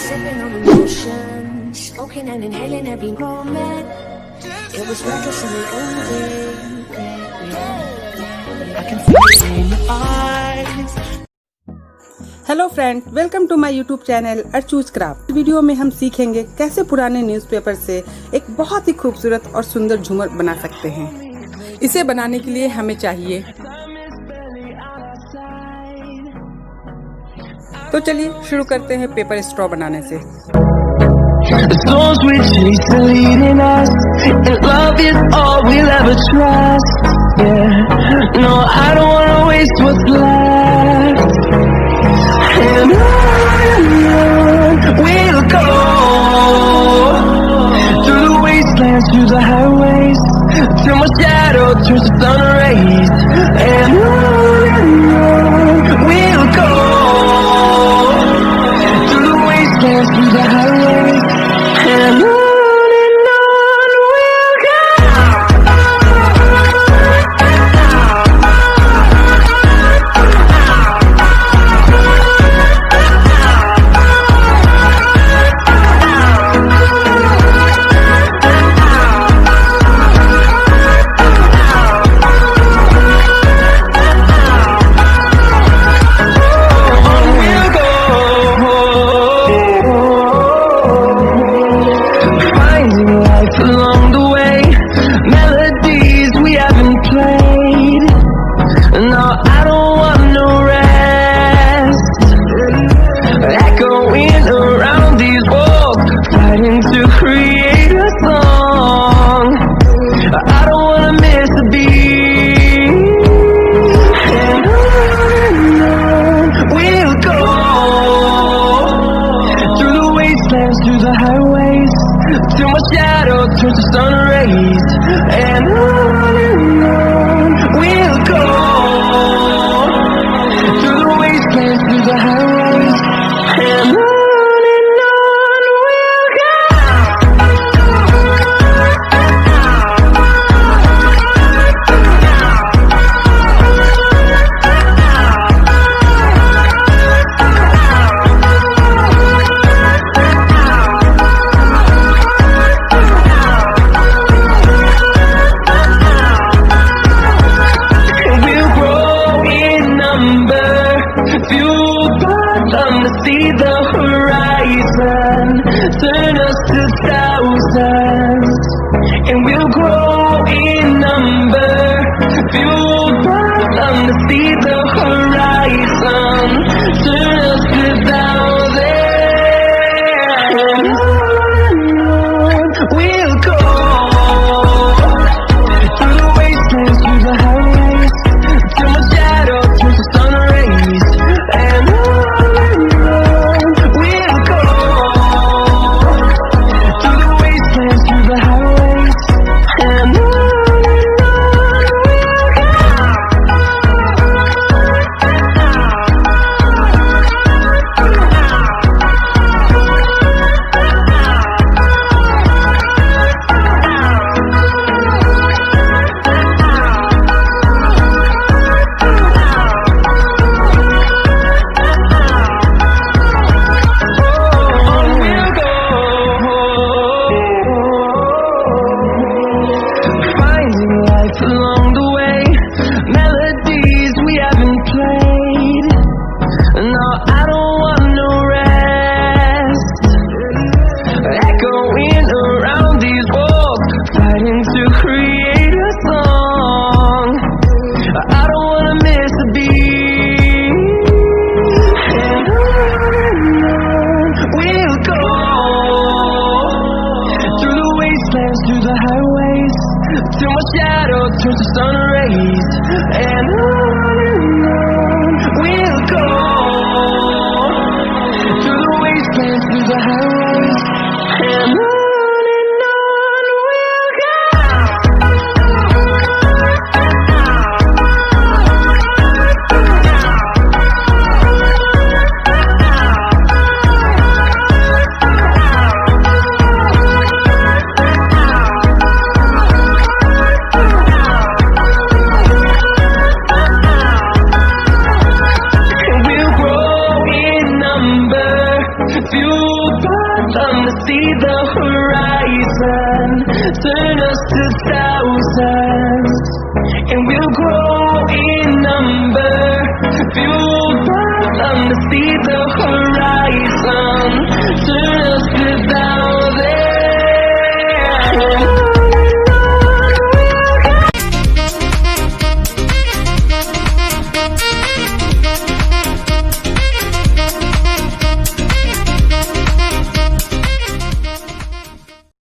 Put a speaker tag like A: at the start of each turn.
A: sipping on emotion, smoking and inhaling every moment. It was reckless and it ended. I can feel it in your eyes.
B: Hello friend, welcome to my YouTube channel Archu's craft. Video में हम सीखेंगे कैसे पुराने newspaper से एक बहुत ही खूबसूरत और सुंदर झूमर बना सकते हैं। इसे बनाने के लिए हमें चाहिए, तो चलिए शुरू करते हैं पेपर स्ट्रॉ बनाने से।
C: The storms we chase are leading us, and love is all we'll ever trust. Yeah, no, I don't wanna waste what's left. And on we'll go, through the wastelands, through the highways, till my shadow turns to sun rays. And on we'll go, through the wastelands, through the highways, and on we'll go. Along the way, melodies we haven't played. No, I don't want no rest. Echoing around these walls, fighting to create a song. I don't wanna miss a beat. And on we'll go, through the wastelands, through the highways, till my shadow turns to sun rays. And on we'll go, through the wastelands, through the highways, and on we'll go. See the horizon, turn us to thousands, and we'll grow in number. Fueled by sun to see the horizon, turn us to thousands, and on we'll go, through the wastelands, through the highways, till my shadow turns to sun rays. And along the way, melodies we haven't played. No, I don't want no rest. Echoing around these walls, fighting to create a song. I don't wanna miss a beat. And on we'll go, through the wastelands, through the highways, till my shadow turns to sun rays. And on we'll go, through the wastelands, through the highways, and on we'll go. fueled by them to see the horizon, turn us to thousands, and we'll grow in number. Fueled by them to see the horizon.